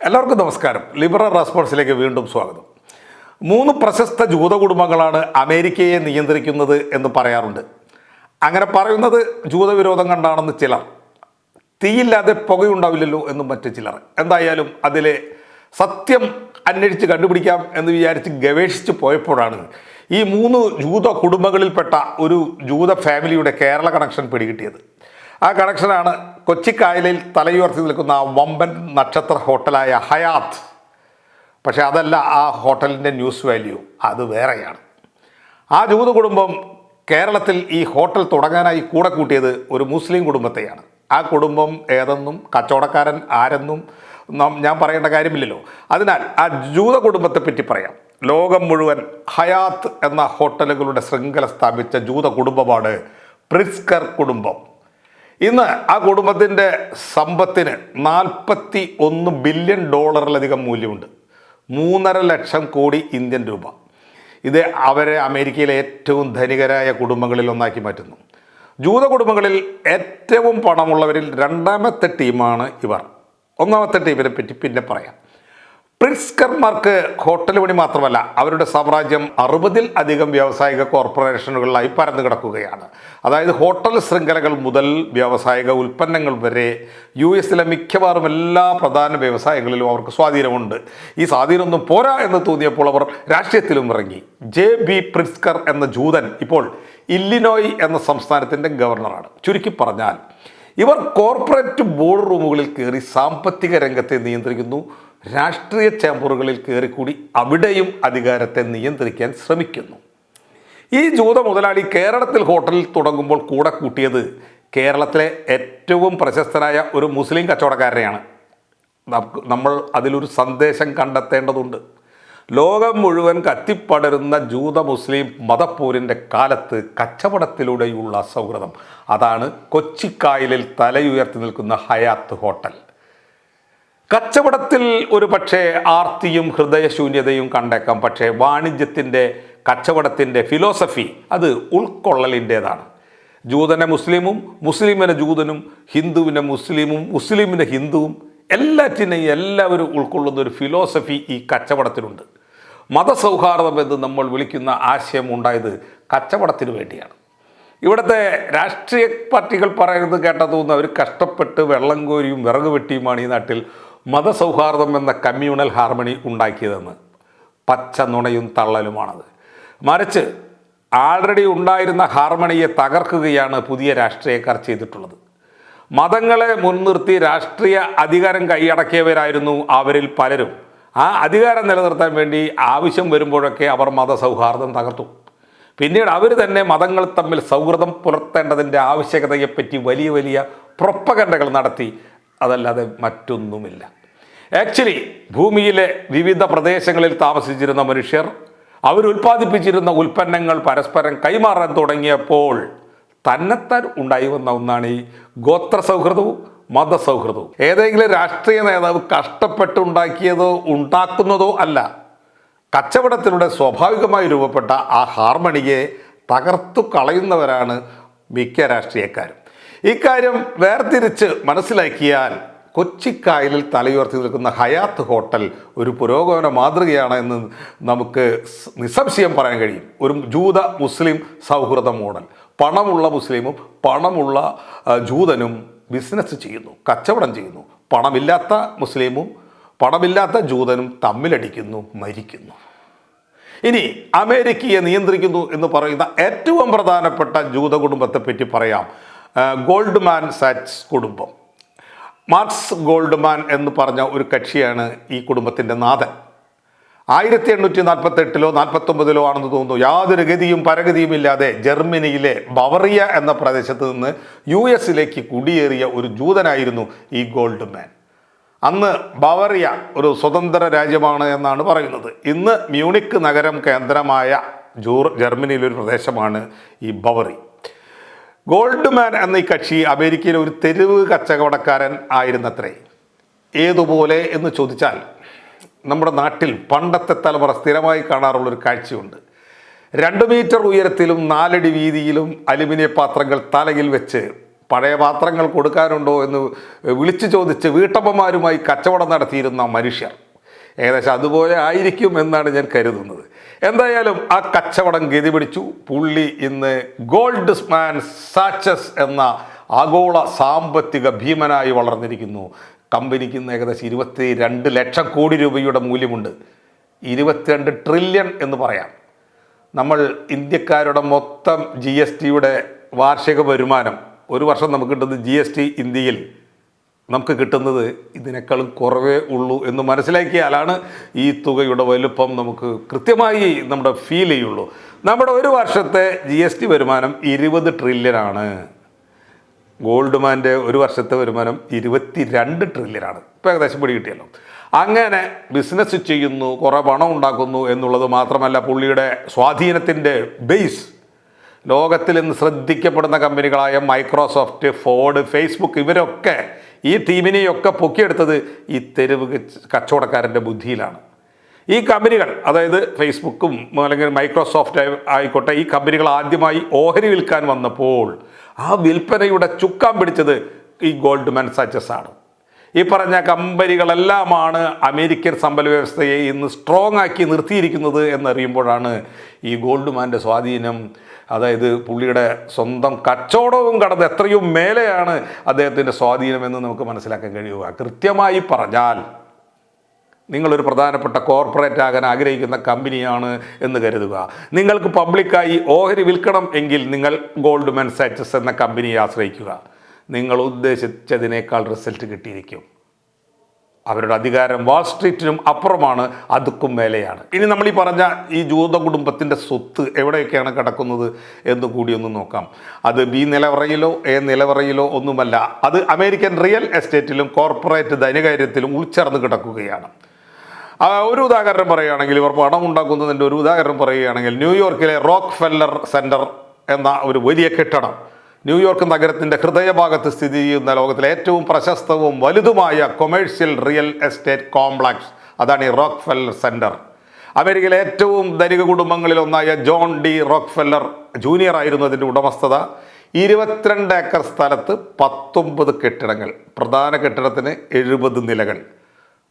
എല്ലാവർക്കും നമസ്കാരം. ലിബറൽ റെസ്പോൺസിലേക്ക് വീണ്ടും സ്വാഗതം. 3 പ്രശസ്ത ജൂത കുടുംബങ്ങളാണ് അമേരിക്കയെ നിയന്ത്രിക്കുന്നത് എന്ന് പറയാറുണ്ട്. അങ്ങനെ പറയുന്നത് ജൂതവിരോധം കണ്ടാണെന്ന് ചിലർ, തീയില്ലാതെ പുകയുണ്ടാവില്ലല്ലോ എന്നും മറ്റു ചിലർ. എന്തായാലും അതിലെ സത്യം അന്വേഷിച്ച് കണ്ടുപിടിക്കാം എന്ന് വിചാരിച്ച് ഗവേഷിച്ച് പോയപ്പോഴാണ് ഈ 3 ജൂത കുടുംബങ്ങളിൽപ്പെട്ട ഒരു ജൂത ഫാമിലിയുടെ കേരള കണക്ഷൻ പിടികിട്ടിയത്. ആ കണക്ഷനാണ് കൊച്ചിക്കായലിൽ തലയുയർത്തി നിൽക്കുന്ന വമ്പൻ നക്ഷത്ര ഹോട്ടലായ ഹയാത്ത്. പക്ഷേ അതല്ല ആ ഹോട്ടലിൻ്റെ ന്യൂസ് വാല്യൂ, അത് വേറെയാണ്. ആ ജൂത കുടുംബം കേരളത്തിൽ ഈ ഹോട്ടൽ തുടങ്ങാനായി കൂടെ കൂട്ടിയത് ഒരു മുസ്ലിം കുടുംബത്തെയാണ്. ആ കുടുംബം ഏതെന്നും കച്ചവടക്കാരൻ ആരെന്നും ഞാൻ പറയേണ്ട കാര്യമില്ലല്ലോ. അതിനാൽ ആ ജൂത കുടുംബത്തെ പറ്റി പറയാം. ലോകം മുഴുവൻ ഹയാത്ത് എന്ന ഹോട്ടലുകളുടെ ശൃംഖല സ്ഥാപിച്ച ജൂത കുടുംബമാണ് പ്രിറ്റ്സ്കർ കുടുംബം. ഇന്ന് ആ കുടുംബത്തിൻ്റെ സമ്പത്തിന് $41 ബില്യൺ മൂല്യമുണ്ട്. 3.5 ലക്ഷം കോടി ഇന്ത്യൻ രൂപ. ഇത് അവരെ അമേരിക്കയിലെ ഏറ്റവും ധനികരായ കുടുംബങ്ങളിൽ ഒന്നാക്കി മാറ്റുന്നു. ജൂത കുടുംബങ്ങളിൽ ഏറ്റവും പണമുള്ളവരിൽ 2ാമത്തെ ടീമാണ് ഇവർ. 1ാമത്തെ ടീമിനെ പറ്റി പിന്നെ പറയാം. പ്രിറ്റ്സ്കർമാർക്ക് ഹോട്ടൽ പണി മാത്രമല്ല, അവരുടെ സാമ്രാജ്യം 60-ൽ അധികം വ്യാവസായിക കോർപ്പറേഷനുകളിലായി പരന്നു കിടക്കുകയാണ്. അതായത് ഹോട്ടൽ ശൃംഖലകൾ മുതൽ വ്യാവസായിക ഉൽപ്പന്നങ്ങൾ വരെ US-ലെ മിക്കവാറും എല്ലാ പ്രധാന വ്യവസായങ്ങളിലും അവർക്ക് സ്വാധീനമുണ്ട്. ഈ സ്വാധീനമൊന്നും പോരാ എന്ന് തോന്നിയപ്പോൾ അവർ രാഷ്ട്രീയത്തിലും ഇറങ്ങി. JB പ്രിറ്റ്സ്കർ എന്ന ജൂതൻ ഇപ്പോൾ ഇല്ലിനോയ് എന്ന സംസ്ഥാനത്തിൻ്റെ ഗവർണറാണ്. ചുരുക്കി പറഞ്ഞാൽ ഇവർ കോർപ്പറേറ്റ് ബോർഡ് റൂമുകളിൽ കയറി സാമ്പത്തിക രംഗത്തെ നിയന്ത്രിക്കുന്നു. രാഷ്ട്രീയ ചേംബറുകളിൽ കയറിക്കൂടി അവിടെയും അധികാരത്തെ നിയന്ത്രിക്കാൻ ശ്രമിക്കുന്നു. ഈ ജൂത മുതലാളി കേരളത്തിൽ ഹോട്ടലിൽ തുടങ്ങുമ്പോൾ കൂടെ കൂട്ടിയത് കേരളത്തിലെ ഏറ്റവും പ്രശസ്തനായ ഒരു മുസ്ലിം കച്ചവടക്കാരനെയാണ്. നമ്മൾ അതിലൊരു സന്ദേശം കണ്ടെത്തേണ്ടതുണ്ട്. ലോകം മുഴുവൻ കത്തിപ്പടരുന്ന ജൂത മുസ്ലിം മതപ്പോരിൻ്റെ കാലത്ത് കച്ചവടത്തിലൂടെയുള്ള സൗഹൃദം, അതാണ് കൊച്ചിക്കായലിൽ തലയുയർത്തി നിൽക്കുന്ന ഹയാത്ത് ഹോട്ടൽ. കച്ചവടത്തിൽ ഒരു പക്ഷേ ആർത്തിയും ഹൃദയശൂന്യതയും കണ്ടേക്കാം. പക്ഷേ വാണിജ്യത്തിൻ്റെ കച്ചവടത്തിൻ്റെ ഫിലോസഫി അത് ഉൾക്കൊള്ളലിൻ്റേതാണ്. ജൂതനെ മുസ്ലിമും മുസ്ലിമിനെ ജൂതനും ഹിന്ദുവിനെ മുസ്ലിമും മുസ്ലിമിനെ ഹിന്ദുവും എല്ലാറ്റിനെയും എല്ലാവരും ഉൾക്കൊള്ളുന്ന ഒരു ഫിലോസഫി ഈ കച്ചവടത്തിലുണ്ട്. മതസൗഹാർദ്ദം എന്ന് നമ്മൾ വിളിക്കുന്ന ആശയം ഉണ്ടായത് കച്ചവടത്തിന് വേണ്ടിയാണ്. ഇവിടുത്തെ രാഷ്ട്രീയ പാർട്ടികൾ പറയുന്നത് കേട്ടാൽ തോന്നുന്നു അവർ കഷ്ടപ്പെട്ട് വെള്ളം കോരിയും വിറക് വെട്ടിയുമാണ് ഈ നാട്ടിൽ മതസൗഹാർദ്ദം എന്ന കമ്മ്യൂണൽ ഹാർമണി ഉണ്ടാക്കിയതെന്ന്. പച്ച നുണയും തള്ളലുമാണത്. മറിച്ച് ആൾറെഡി ഉണ്ടായിരുന്ന ഹാർമണിയെ തകർക്കുകയാണ് പുതിയ രാഷ്ട്രീയക്കാർ ചെയ്തിട്ടുള്ളത്. മതങ്ങളെ മുൻനിർത്തി രാഷ്ട്രീയ അധികാരം കൈയടക്കിയവരായിരുന്നു അവരിൽ പലരും. ആ അധികാരം നിലനിർത്താൻ വേണ്ടി ആവശ്യം വരുമ്പോഴൊക്കെ അവർ മതസൗഹാർദ്ദം തകർത്തു. പിന്നീട് അവർ തന്നെ മതങ്ങൾ തമ്മിൽ സൗഹൃദം പുലർത്തേണ്ടതിൻ്റെ ആവശ്യകതയെപ്പറ്റി വലിയ വലിയ പ്രൊപ്പഗണ്ടകൾ നടത്തി. അതല്ലാതെ മറ്റൊന്നുമില്ല. ആക്ച്വലി ഭൂമിയിലെ വിവിധ പ്രദേശങ്ങളിൽ താമസിച്ചിരുന്ന മനുഷ്യർ അവരുൽപ്പാദിപ്പിച്ചിരുന്ന ഉൽപ്പന്നങ്ങൾ പരസ്പരം കൈമാറാൻ തുടങ്ങിയപ്പോൾ തന്നെത്താൻ ഉണ്ടായി വന്ന ഒന്നാണ് ഈ ഗോത്ര സൗഹൃദവും മതസൗഹൃദവും. ഏതെങ്കിലും രാഷ്ട്രീയ നേതാവ് കഷ്ടപ്പെട്ടുണ്ടാക്കിയതോ ഉണ്ടാക്കുന്നതോ അല്ല. കച്ചവടത്തിലൂടെ സ്വാഭാവികമായി രൂപപ്പെട്ട ആ ഹാർമണിയെ തകർത്തു കളയുന്നവരാണ് മിക്ക രാഷ്ട്രീയക്കാരും. ഇക്കാര്യം വേർതിരിച്ച് മനസ്സിലാക്കിയാൽ കൊച്ചിക്കായലിൽ തലയുയർത്തി നിൽക്കുന്ന ഹയാത്ത് ഹോട്ടൽ ഒരു പുരോഗമന മാതൃകയാണ് എന്ന് നമുക്ക് നിസ്സംശയം പറയാൻ കഴിയും. ഒരു ജൂത മുസ്ലിം സൗഹൃദ മോഡൽ. പണമുള്ള മുസ്ലിമും പണമുള്ള ജൂതനും ബിസിനസ് ചെയ്യുന്നു, കച്ചവടം ചെയ്യുന്നു. പണമില്ലാത്ത മുസ്ലിമും പണമില്ലാത്ത ജൂതനും തമ്മിലടിക്കുന്നു, മരിക്കുന്നു. ഇനി അമേരിക്കയെ നിയന്ത്രിക്കുന്നു എന്ന് പറയുന്ന ഏറ്റവും പ്രധാനപ്പെട്ട ജൂത കുടുംബത്തെ പറ്റി പറയാം. ഗോൾഡ്മാൻ സാക്സ് കുടുംബം. മാർക്സ് ഗോൾഡ്മാൻ എന്ന് പറഞ്ഞ ഒരു കക്ഷിയാണ് ഈ കുടുംബത്തിൻ്റെ നാഥൻ. 1848-ലോ 49-ലോ ആണെന്ന് തോന്നുന്നു, യാതൊരു ഗതിയും പരഗതിയും ഇല്ലാതെ ജർമ്മനിയിലെ ബവറിയ എന്ന പ്രദേശത്ത് നിന്ന് US-ലേക്ക് കുടിയേറിയ ഒരു ജൂതനായിരുന്നു ഈ ഗോൾഡ്മാൻ. അന്ന് ബവറിയ ഒരു സ്വതന്ത്ര രാജ്യമാണ് എന്നാണ് പറയുന്നത്. ഇന്ന് മ്യൂണിക്ക് നഗരം കേന്ദ്രമായ ജർമ്മനിയിലൊരു പ്രദേശമാണ് ഈ ബവറി. ഗോൾഡ്മാൻ എന്ന ഈ കക്ഷി അമേരിക്കയിലെ ഒരു തെരുവ് കച്ചവടക്കാരൻ ആയിരുന്നത്രേ. ഏതുപോലെ എന്ന് ചോദിച്ചാൽ നമ്മുടെ നാട്ടിൽ പണ്ടത്തെ തലമുറ സ്ഥിരമായി കാണാറുള്ളൊരു കാഴ്ചയുണ്ട്. 2 മീറ്റർ ഉയരത്തിലും 4 അടി വീതിയിലും അലുമിനിയ പാത്രങ്ങൾ തലയിൽ വെച്ച് പഴയ പാത്രങ്ങൾ കൊടുക്കാനുണ്ടോ എന്ന് വിളിച്ചു ചോദിച്ച് വീട്ടമ്മമാരുമായി കച്ചവടം നടത്തിയിരുന്ന മനുഷ്യർ. ഏകദേശം അതുപോലെ ആയിരിക്കും എന്നാണ് ഞാൻ കരുതുന്നത്. എന്തായാലും ആ കച്ചവടം ഗതി പിടിച്ചു. പുള്ളി ഇന്ന് ഗോൾഡ്മാൻ സാച്ചസ് എന്ന ആഗോള സാമ്പത്തിക ഭീമനായി വളർന്നിരിക്കുന്നു. കമ്പനിക്ക് ഇന്ന് ഏകദേശം 22 ലക്ഷം കോടി രൂപയുടെ മൂല്യമുണ്ട്. 22 ട്രില്യൺ എന്ന് പറയാം. നമ്മൾ ഇന്ത്യക്കാരുടെ മൊത്തം GSTയുടെ വാർഷിക വരുമാനം ഒരു വർഷം നമുക്ക് കിട്ടുന്നത് GST ഇന്ത്യയിൽ നമുക്ക് കിട്ടുന്നത് ഇതിനേക്കാളും കുറവേ ഉള്ളൂ എന്ന് മനസ്സിലാക്കിയാലാണ് ഈ തുകയുടെ വലുപ്പം നമുക്ക് കൃത്യമായി നമ്മുടെ ഫീൽ ചെയ്യുള്ളൂ. നമ്മുടെ ഒരു വർഷത്തെ GST വരുമാനം 20 ട്രില്യനാണ്. ഗോൾഡ്മാൻ്റെ ഒരു വർഷത്തെ വരുമാനം 22 ട്രില്യനാണ്. ഇപ്പോൾ ഏകദേശം പിടി കിട്ടിയല്ലോ. അങ്ങനെ ബിസിനസ് ചെയ്യുന്നു, കുറേ പണം ഉണ്ടാക്കുന്നു എന്നുള്ളത് മാത്രമല്ല, പുള്ളിയുടെ സ്വാധീനത്തിൻ്റെ ബേസ് ലോകത്തിൽ ഇന്ന് ശ്രദ്ധിക്കപ്പെടുന്ന കമ്പനികളായ മൈക്രോസോഫ്റ്റ്, ഫോർഡ്, ഫേസ്ബുക്ക് ഇവരൊക്കെ ഈ ടീമിനെയൊക്കെ പൊക്കിയെടുത്തത് ഈ തെരുവ് കച്ചവടക്കാരൻ്റെ ബുദ്ധിയിലാണ്. ഈ കമ്പനികൾ, അതായത് ഫേസ്ബുക്കും അല്ലെങ്കിൽ മൈക്രോസോഫ്റ്റ് ആയിക്കോട്ടെ, ഈ കമ്പനികൾ ആദ്യമായി ഓഹരി വിൽക്കാൻ വന്നപ്പോൾ ആ വിൽപ്പനയുടെ ചുക്കാൻ പിടിച്ചത് ഈ ഗോൾഡ്മാൻ സാച്ചസ് ആണ്. ഈ പറഞ്ഞ കമ്പനികളെല്ലാമാണ് അമേരിക്കൻ സമ്പദ് വ്യവസ്ഥയെ ഇന്ന് സ്ട്രോങ് ആക്കി നിർത്തിയിരിക്കുന്നത് എന്നറിയുമ്പോഴാണ് ഈ ഗോൾഡ്മാൻ്റെ സ്വാധീനം, അതായത് പുള്ളിയുടെ സ്വന്തം കച്ചവടവും കടന്ന് എത്രയും മേലെയാണ് അദ്ദേഹത്തിൻ്റെ സ്വാധീനമെന്ന് നമുക്ക് മനസ്സിലാക്കാൻ കഴിയുക. കൃത്യമായി പറഞ്ഞാൽ നിങ്ങളൊരു പ്രധാനപ്പെട്ട കോർപ്പറേറ്റ് ആകാൻ ആഗ്രഹിക്കുന്ന കമ്പനിയാണ് എന്ന് കരുതുക. നിങ്ങൾക്ക് പബ്ലിക്കായി ഓഹരി വിൽക്കണം എങ്കിൽ നിങ്ങൾ ഗോൾഡ്മാൻ സാച്ചസ് എന്ന കമ്പനിയെ ആശ്രയിക്കുക. നിങ്ങൾ ഉദ്ദേശിച്ചതിനേക്കാൾ റിസൾട്ട് കിട്ടിയിരിക്കും. അവരുടെ അധികാരം വാൾ സ്ട്രീറ്റിനും അപ്പുറമാണ്, അതുക്കും മേലെയാണ്. ഇനി നമ്മൾ ഈ പറഞ്ഞ ഈ ജൂത കുടുംബത്തിൻ്റെ സ്വത്ത് എവിടെയൊക്കെയാണ് കിടക്കുന്നത് എന്ന് കൂടി ഒന്ന് നോക്കാം. അത് B നിലവറയിലോ A നിലവറയിലോ ഒന്നുമല്ല. അത് അമേരിക്കൻ റിയൽ എസ്റ്റേറ്റിലും കോർപ്പറേറ്റ് ധനകാര്യത്തിലും ഉൾച്ചേർന്ന് കിടക്കുകയാണ്. ഒരു ഉദാഹരണം പറയുകയാണെങ്കിൽ, ഇവർ പണം ഉണ്ടാക്കുന്നതിൻ്റെ ഒരു ഉദാഹരണം പറയുകയാണെങ്കിൽ, ന്യൂയോർക്കിലെ റോക്ക് ഫെല്ലർ സെൻറ്റർ എന്ന ഒരു വലിയ കെട്ടിടം ന്യൂയോർക്ക് നഗരത്തിൻ്റെ ഹൃദയഭാഗത്ത് സ്ഥിതി ചെയ്യുന്ന ലോകത്തിലെ ഏറ്റവും പ്രശസ്തവും വലുതുമായ കൊമേഴ്ഷ്യൽ റിയൽ എസ്റ്റേറ്റ് കോംപ്ലക്സ്, അതാണ് ഈ റോക്ക് ഫെല്ലർ സെൻറ്റർ. അമേരിക്കയിലെ ഏറ്റവും ധനിക കുടുംബങ്ങളിലൊന്നായ John D Rockefeller junior ആയിരുന്നു അതിൻ്റെ ഉടമസ്ഥത. 22 ഏക്കർ സ്ഥലത്ത് 19 കെട്ടിടങ്ങൾ, പ്രധാന കെട്ടിടത്തിന് 70 നിലകൾ.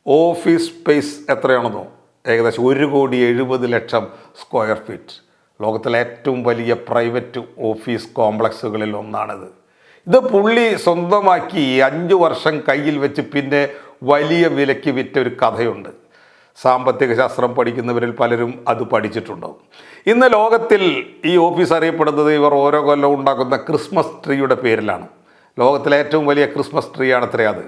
ഓഫീസ് സ്പേസ് എത്രയാണെന്നോ? ഏകദേശം 1,70,00,000 സ്ക്വയർ ഫീറ്റ്. ലോകത്തിലെ ഏറ്റവും വലിയ പ്രൈവറ്റ് ഓഫീസ് കോംപ്ലക്സുകളിൽ ഒന്നാണിത്. ഇത് പുള്ളി സ്വന്തമാക്കി 5 വർഷം കയ്യിൽ വെച്ച് പിന്നെ വലിയ വിലയ്ക്ക് വിറ്റ ഒരു കഥയുണ്ട്. സാമ്പത്തിക ശാസ്ത്രം പഠിക്കുന്നവരിൽ പലരും അത് പഠിച്ചിട്ടുണ്ടാവും. ഇന്ന് ലോകത്തിൽ ഈ ഓഫീസ് അറിയപ്പെടുന്നത് ഇവർ ഓരോ കൊല്ലം ഉണ്ടാക്കുന്ന ക്രിസ്മസ് ട്രീയുടെ പേരിലാണ്. ലോകത്തിലെ ഏറ്റവും വലിയ ക്രിസ്മസ് ട്രീ ആണത്രേ അത്.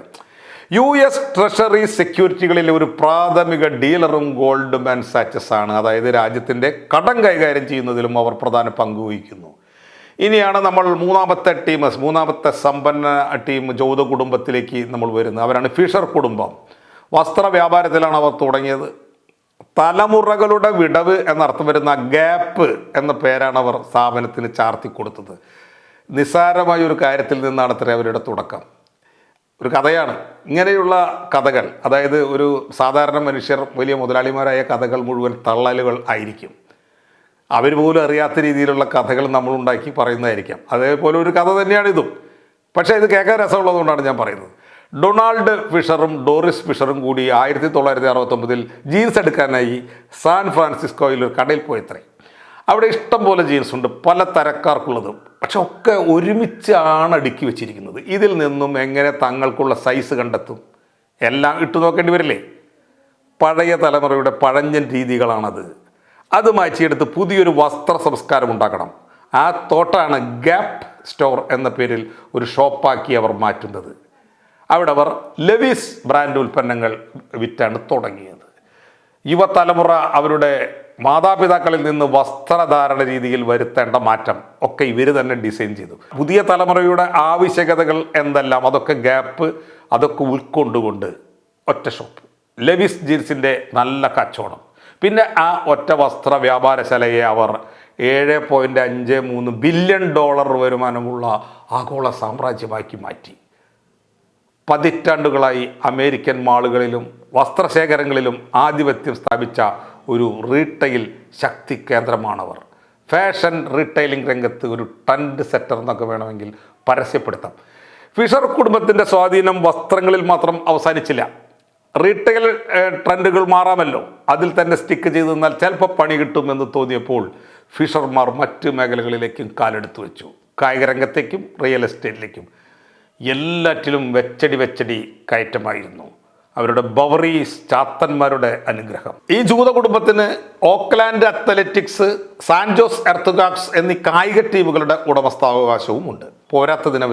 US ട്രഷറി സെക്യൂരിറ്റികളിലെ ഒരു പ്രാഥമിക ഡീലറും ഗോൾഡ്മാൻ സാച്ചസ് ആണ്. അതായത് രാജ്യത്തിൻ്റെ കടം കൈകാര്യം ചെയ്യുന്നതിലും അവർ പ്രധാന പങ്ക് വഹിക്കുന്നു. ഇനിയാണ് നമ്മൾ മൂന്നാമത്തെ സമ്പന്ന ടീം ജൂത കുടുംബത്തിലേക്ക് നമ്മൾ വരുന്നത്. അവരാണ് ഫിഷർ കുടുംബം. വസ്ത്ര വ്യാപാരത്തിലാണ് അവർ തുടങ്ങിയത്. തലമുറകളുടെ വിടവ് എന്നർത്ഥം വരുന്ന ഗ്യാപ്പ് എന്ന പേരാണ് അവർ സ്ഥാപനത്തിന് ചാർത്തി കൊടുത്തത്. നിസ്സാരമായ ഒരു കാര്യത്തിൽ നിന്നാണ് അത്ര അവരുടെ തുടക്കം. ഒരു കഥയാണ്. ഇങ്ങനെയുള്ള കഥകൾ, അതായത് ഒരു സാധാരണ മനുഷ്യർ വലിയ മുതലാളിമാരായ കഥകൾ മുഴുവൻ തള്ളലുകൾ ആയിരിക്കും. അവർ പോലും അറിയാത്ത രീതിയിലുള്ള കഥകൾ നമ്മൾ ഉണ്ടാക്കി പറയുന്നതായിരിക്കാം. അതേപോലെ ഒരു കഥ തന്നെയാണ് ഇതും. പക്ഷേ ഇത് കേൾക്കാൻ രസമുള്ളതുകൊണ്ടാണ് ഞാൻ പറയുന്നത്. ഡൊണാൾഡ് ഫിഷറും ഡോറിസ് ഫിഷറും കൂടി 1969 ജീൻസ് എടുക്കാനായി സാൻ ഫ്രാൻസിസ്കോയിൽ ഒരു കടയിൽ പോയത്രേ. അവിടെ ഇഷ്ടം പോലെ ജീൻസ് ഉണ്ട്, പല തരക്കാർക്കുള്ളതും. പക്ഷെ ഒക്കെ ഒരുമിച്ചാണ് അടുക്കി വെച്ചിരിക്കുന്നത്. ഇതിൽ നിന്നും എങ്ങനെ തങ്ങൾക്കുള്ള സൈസ് കണ്ടെത്തും? എല്ലാം ഇട്ടു നോക്കേണ്ടി വരില്ലേ? പഴയ തലമുറയുടെ പഴഞ്ചൻ രീതികളാണത്. അത് മാറ്റിയെടുത്ത് പുതിയൊരു വസ്ത്ര സംസ്കാരം ഉണ്ടാക്കണം. ആ തോട്ടാണ് ഗ്യാപ്പ് സ്റ്റോർ എന്ന പേരിൽ ഒരു ഷോപ്പാക്കി അവർ മാറ്റുന്നത്. അവിടെ അവർ ലെവിസ് ബ്രാൻഡ് ഉൽപ്പന്നങ്ങൾ വിറ്റാണ് തുടങ്ങിയത്. യുവതലമുറ അവരുടെ മാതാപിതാക്കളിൽ നിന്ന് വസ്ത്രധാരണ രീതിയിൽ വരുത്തേണ്ട മാറ്റം ഒക്കെ ഇവർ തന്നെ ഡിസൈൻ ചെയ്തു. പുതിയ തലമുറയുടെ ആവശ്യകതകൾ എന്തെല്ലാം അതൊക്കെ ഗ്യാപ്പ് അതൊക്കെ ഉൾക്കൊണ്ടുകൊണ്ട് ഒറ്റ ഷോപ്പ്, ലെവിസ് ജീൻസിൻ്റെ നല്ല കച്ചവടം. പിന്നെ ആ ഒറ്റ വസ്ത്ര വ്യാപാരശാലയെ അവർ $7.53 ബില്യൺ വരുമാനമുള്ള ആഗോള സാമ്രാജ്യമാക്കി മാറ്റി. പതിറ്റാണ്ടുകളായി അമേരിക്കൻ മാളുകളിലും വസ്ത്രശേഖരങ്ങളിലും ആധിപത്യം സ്ഥാപിച്ച ഒരു റീറ്റെയിൽ ശക്തി കേന്ദ്രമാണവർ. ഫാഷൻ റീറ്റെയിലിംഗ് രംഗത്ത് ഒരു ട്രെൻഡ് സെറ്റർ എന്നൊക്കെ വേണമെങ്കിൽ പരസ്യപ്പെടുത്താം. ഫിഷർ കുടുംബത്തിൻ്റെ സ്വാധീനം വസ്ത്രങ്ങളിൽ മാത്രം അവസാനിച്ചില്ല. റീറ്റെയിൽ ട്രെൻഡുകൾ മാറാമല്ലോ, അതിൽ തന്നെ സ്റ്റിക്ക് ചെയ്ത് നിന്നാൽ ചിലപ്പോൾ പണി കിട്ടുമെന്ന് തോന്നിയപ്പോൾ ഫിഷർമാർ മറ്റ് മേഖലകളിലേക്കും കാലെടുത്തു വെച്ചു. കായിക രംഗത്തേക്കും റിയൽ എസ്റ്റേറ്റിലേക്കും എല്ലാറ്റിലും വെച്ചടി കയറ്റമായിരുന്നു. അവരുടെ ബവറീസ് ചാത്തന്മാരുടെ അനുഗ്രഹം. ഈ ജൂത കുടുംബത്തിന് ഓക്ലാൻഡ് അത്ലറ്റിക്സ്, സാൻജോസ് എർത്തുഗാക്സ് എന്നീ കായിക ടീമുകളുടെ ഉടമസ്ഥാവകാശവും ഉണ്ട്. പോരാത്തതിന്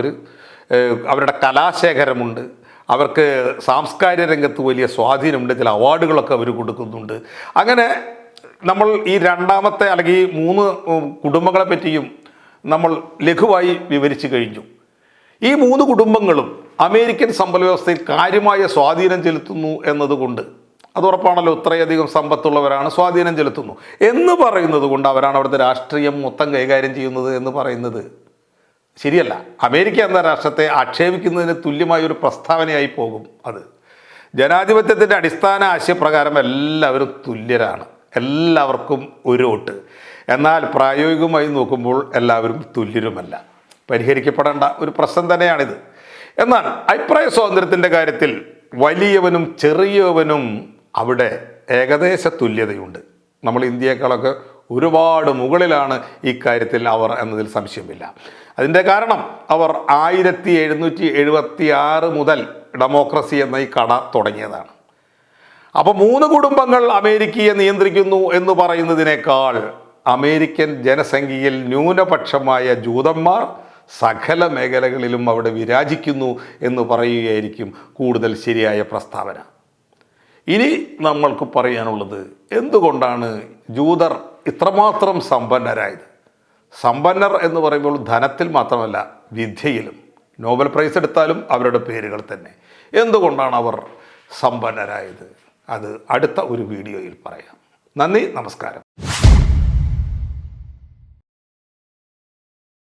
അവരുടെ കലാശേഖരമുണ്ട്. അവർക്ക് സാംസ്കാരിക രംഗത്ത് വലിയ സ്വാധീനമുണ്ട്. ചില അവാർഡുകളൊക്കെ അവർ കൊടുക്കുന്നുണ്ട്. അങ്ങനെ നമ്മൾ ഈ രണ്ടാമത്തെ അല്ലെങ്കിൽ ഈ 3 കുടുംബങ്ങളെ പറ്റിയും നമ്മൾ ലഘുവായി വിവരിച്ചു കഴിഞ്ഞു. ഈ 3 കുടുംബങ്ങളും അമേരിക്കൻ സമ്പദ് വ്യവസ്ഥയിൽ കാര്യമായ സ്വാധീനം ചെലുത്തുന്നു എന്നതുകൊണ്ട് അത് ഉറപ്പാണല്ലോ. ഇത്രയധികം സമ്പത്തുള്ളവരാണ്, സ്വാധീനം ചെലുത്തുന്നു എന്ന് പറയുന്നത് കൊണ്ട് അവരാണ് അവിടുത്തെ രാഷ്ട്രീയം മൊത്തം കൈകാര്യം ചെയ്യുന്നത് എന്ന് പറയുന്നത് ശരിയല്ല. അമേരിക്ക എന്ന രാഷ്ട്രത്തെ ആക്ഷേപിക്കുന്നതിന് തുല്യമായ ഒരു പ്രസ്താവനയായി പോകും അത്. ജനാധിപത്യത്തിൻ്റെ അടിസ്ഥാന ആശയപ്രകാരം എല്ലാവരും തുല്യരാണ്, എല്ലാവർക്കും ഒരു വോട്ട്. എന്നാൽ പ്രായോഗികമായി നോക്കുമ്പോൾ എല്ലാവരും തുല്യരുമല്ല. പരിഹരിക്കപ്പെടേണ്ട ഒരു പ്രശ്നം തന്നെയാണിത്. എന്നാൽ അഭിപ്രായ സ്വാതന്ത്ര്യത്തിൻ്റെ കാര്യത്തിൽ വലിയവനും ചെറിയവനും അവിടെ ഏകദേശ തുല്യതയുണ്ട്. നമ്മൾ ഇന്ത്യയെക്കാളൊക്കെ ഒരുപാട് മുകളിലാണ് ഈ കാര്യത്തിൽ അവർ എന്നതിൽ സംശയമില്ല. അതിൻ്റെ കാരണം അവർ 1776 മുതൽ ഡെമോക്രസി എന്ന ഈ കട തുടങ്ങിയതാണ്. അപ്പോൾ 3 കുടുംബങ്ങൾ അമേരിക്കയെ നിയന്ത്രിക്കുന്നു എന്ന് പറയുന്നതിനേക്കാൾ അമേരിക്കൻ ജനസംഖ്യയിൽ ന്യൂനപക്ഷമായ ജൂതന്മാർ സകല മേഖലകളിലും അവിടെ വിരാജിക്കുന്നു എന്ന് പറയുകയായിരിക്കും കൂടുതൽ ശരിയായ പ്രസ്താവന. ഇനി നമ്മൾക്ക് പറയാനുള്ളത്, എന്തുകൊണ്ടാണ് ജൂതർ ഇത്രമാത്രം സമ്പന്നരായത്? സമ്പന്നർ എന്ന് പറയുമ്പോൾ ധനത്തിൽ മാത്രമല്ല, വിദ്യയിലും. നോബൽ പ്രൈസ് എടുത്താലും അവരുടെ പേരുകൾ തന്നെ. എന്തുകൊണ്ടാണ് അവർ സമ്പന്നരായത്? അത് അടുത്ത ഒരു വീഡിയോയിൽ പറയാം. നന്ദി, നമസ്കാരം.